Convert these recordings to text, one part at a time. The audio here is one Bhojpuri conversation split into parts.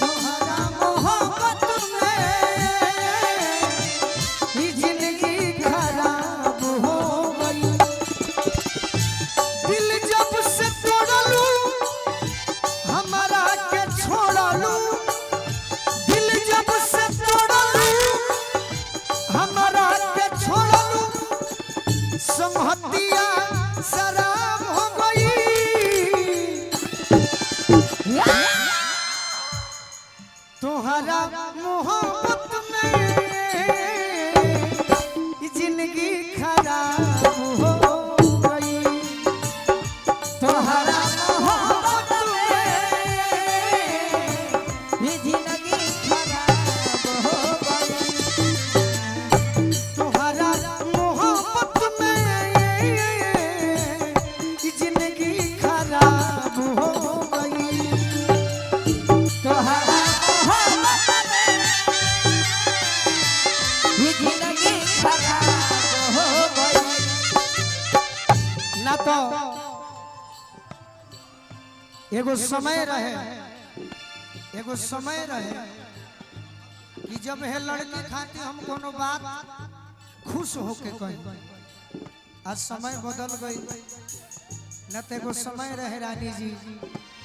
तुम्हारा मोहब्बत में ये जिंदगी खराब हो गई। दिल जब से तोड़लू हमारा के छोड़लू, दिल जब से तोड़लू हमारा के छोड़लू, समहतिया शराब हो गई। तुम्हारा मोहब्बत में जिंदगी खराब हो गई। तुम्हारा मोहब्बत में जिंदगी खराब हो गई। तुम्हारा मोहब्बत में जिंदगी खराब हो गई। तुम्हारा ना तो एगो समय रहे कि जब है लड़की खातिर हम कोनो बात खुश होके कही। आज समय बदल गई। न तो एगो समय रहे रानी जी,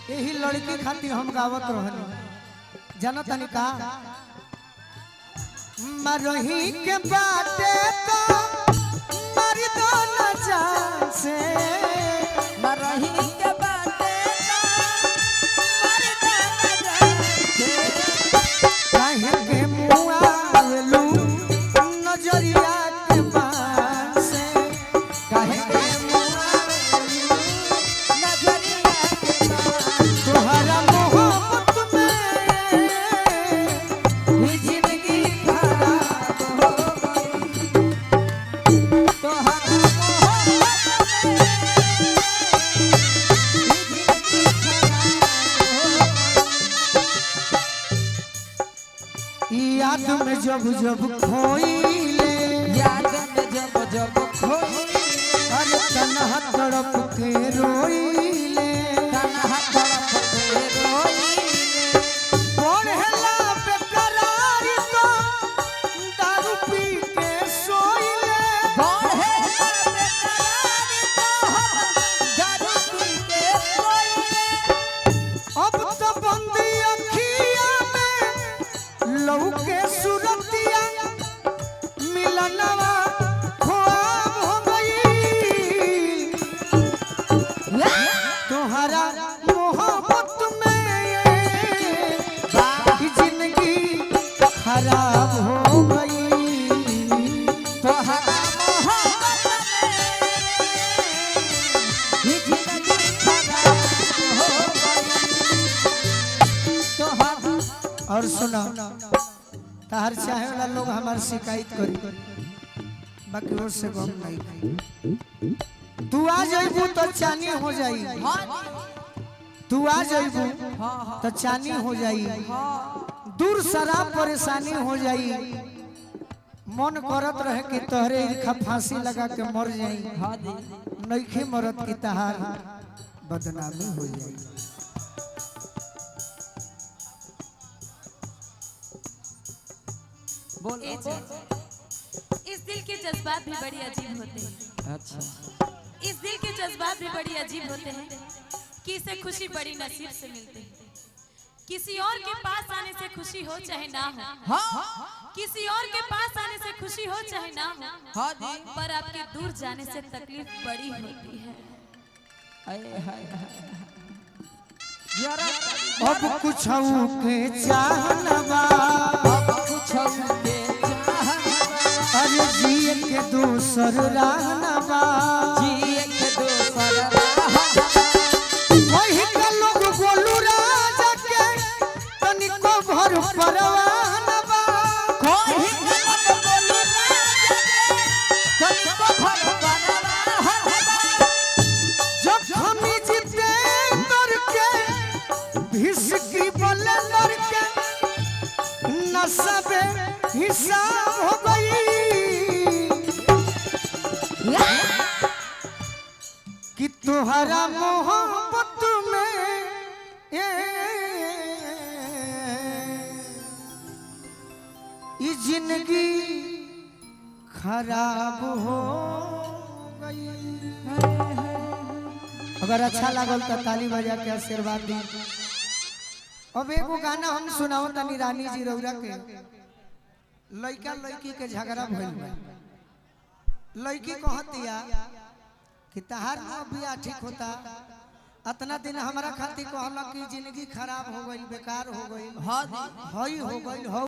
यही लड़की खातिर हम गावत रहनी। जाना तनी का मरही के बाटे तो मर दो न जान से, मरही के बाटे तो मर दो न जान से। काहे के मुआवलू नजरिया के बान से, काहे के मुआवलू नजरिया के बान। तोहरा मोहब्बत में ये जिंदगी खराब हो गई। तोहरा मोहब्बत में ये जिंदगी खराब हो गई। याद में जब जब खोइले, याद में जब जब खोइले, अरे तन्हा तड़प के रोइले, तन्हा तड़प के रोइले। पढ़ला बेकरारी तो दारू पी के सोइले, पढ़ला बेकरारी तो दारू पी के सोइले। अब तो बंदी अखिया में लहू के सुरतिया मिलनवा ख्वाब हो गई। तुम्हारा मोहब्बत में जिंदगी खराब हो गई। तुम्हारा मोहब्बत में जिंदगी खराब हो गई। और सुना, तार चाहे वाला लोग हमार शिकायत करी, बाकी और से गम नहीं। तू आ जाइबू तो चानी हो जाई, तू आ जाइबू तो चानी हो जाई, दूर शराब परेशानी हो जाई। मन करत रहे कि तोहरे इनका फांसी लगा के मर जाई, नइखे मरत की तहार बदनामी हो जाई। इस दिल के जज्बात भी बड़ी अजीब होते हैं। अच्छा, इस दिल के जज्बात भी बड़ी अजीब होते हैं कि इसे खुशी बड़ी नसीब से मिलती है। किसी और के पास आने से खुशी हो चाहे ना हो, किसी और के पास आने से खुशी हो चाहे ना हो, पर आपके दूर जाने से तकलीफ बड़ी होती है। अब कुछ के चाहनवा, अब कुछ के चाहनवा, अरे जिए के दूसर रहनवा, जिए के दूसर रहनवा। वही का लोग बोलू राजा के तनिको भर परवानवा, वही का लोग बोलू राजा के तनिको भर परवानवा। जब हम जीते करके हिसकी बोले लड़के नशा हिसाब हो गई। कि तुम्हारा मोहब्बत में ई जिंदगी खराब हो गई। अगर अच्छा लागल तो ताली बजा के आशीर्वाद दी। अब एगो गाना हम सुनाओ तनी रानी जी रौरा के। लड़का लड़की के झगड़ा भइल बा। लड़की कहतिया कि तहार बियाह ठीक होता, अतना दिन हमारा खातिर कहला कि जिंदगी खराब हो गई, बेकार हो गई, हई हो गई।